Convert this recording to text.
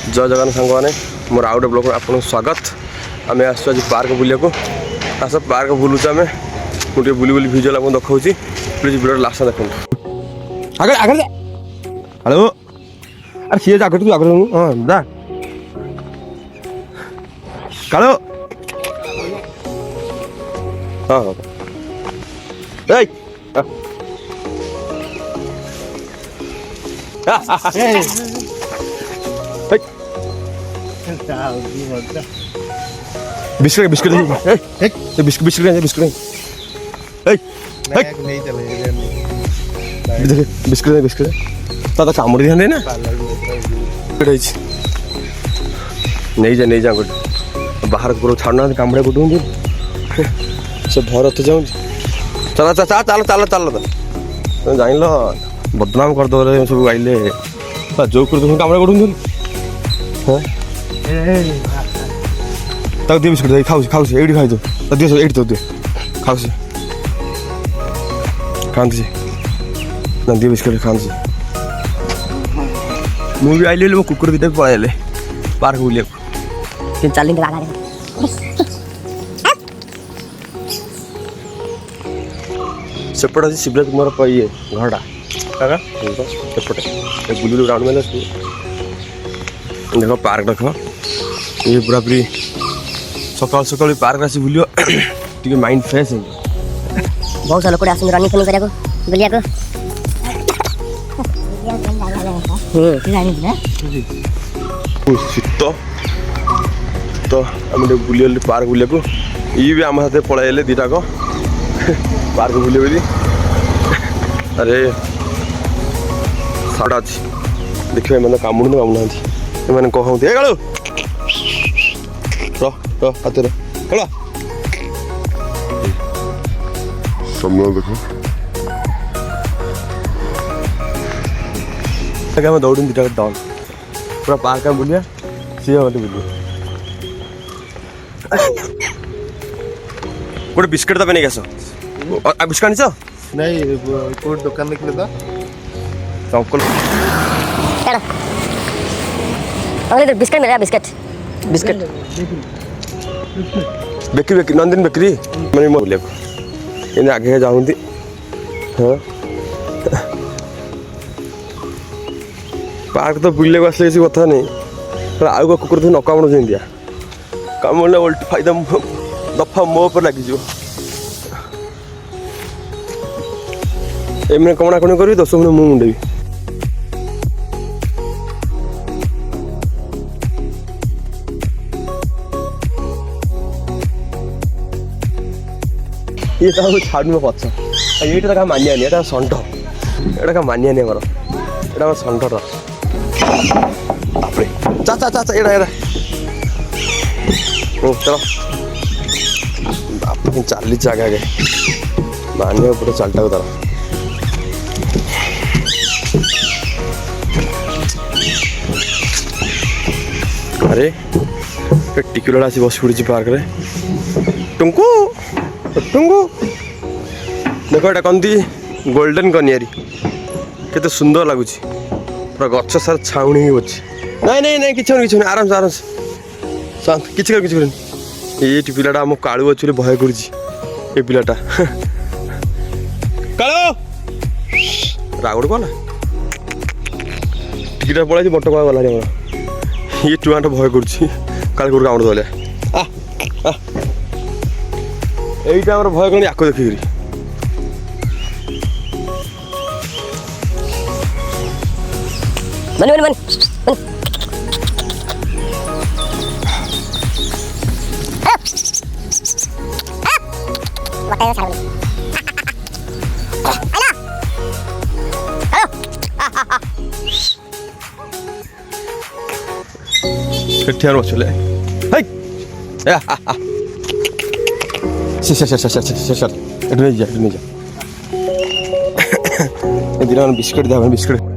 जय जगन सांग मैंने मोर आउ गए ब्लॉग में आपको स्वागत। आम आस पार्क बुलिया आस पार्क बुलूचे आम मुझे बुली बुली भिजुआल आपको देखा प्लीज वीडियो लास्ट देखो। आगे आगे हेलो अरे सी आगे तू आगे हाँ दा कालो हाँ biscuit biscuit biscuit biscuit biscuit biscuit biscuit तो कामुड़ी ध्यान देना नहीं जा गोटे बाहर पूरा छाड़ना कामुड़ा गोटे से भर तो जाऊँ चल चल चल चल चल तुम जान लो बदनाम करदे सब आइले जो कर कामुड़ा गोटे हाँ तक दिए बिस्कुट खाऊँ खाऊँ ये खाई तो दिए ये तो दिए खाऊँ खाती ना दिए बिस्कुट खाती मुझे आइली मो कुकुर दुटा पलैले पार्क बुलिया सेपटे अच्छे शिवराज कुमार ये घरटा सेपटे बुलू राउंड में देख पार्क देख ये पूरा पूरी सकाल सकाल पार्क आसी बुलियो टी माइंड फ्रेश है। बहुत सारे लोग आसुन रनिंग फनिंग करिया को बुलिया को शीत तो आम बुली पार्क बुलिया को ये भी आम हाथ पलैले दीटा को पार्क बुले बोली अरे साड़ा अच्छी देखिए मैंने कामुड़ कामुना मैंने कहते गाड़ू हाथ कला सामने देखो आम दौड़ दीटा डाउन पूरा पार्क में बुलिया सी मत बुलिया गोटे बिस्किट तो नहीं आस बिस्किट आनी नहीं कोई दुकान देखले तो अंकल इधर बिस्किट मेरा biscuit biscuit bakery bakery Nandini bakery मैंने बोलिया इन आगे जाऊँगी हाँ पार्क तो बुले को आसले किसी कथा नहीं आउ का कुकुर न कामुड़ दिया कामुड़े उल्टी फायदा दफा मो पर लगिज एमने कमणा कणी करी 10 मिनट मु मुंडेबी ये तो छाड़ू पच ये क्या मानिया नहीं षंढ एटा क्या मानिया नहीं मोर एटा मोर षंढर बापरे चा चा चा एड़ा एड़ा चलो बाप चली आगे आगे मानिया पूरा चलटा को तार अरे टिकुला आसी बस पड़ी पार्क रे टुंकु टुंकु देख एटा कहती गोल्डन कनियारी केते सुंदर लगुच पूरा गच सार छाउणी अच्छे नहीं नहीं नहीं किसी आराम से शांत किसी ये पिलाटा आम कालू अच्छे भय कर पिलाटा कालू रागड़ कला टिकटा पड़े बट कला गला ये टुआटा भय कर कामुड़ दे यहीटा भय कर आक देखिक ठियार बचले दिन बिस्किट दे बिस्किट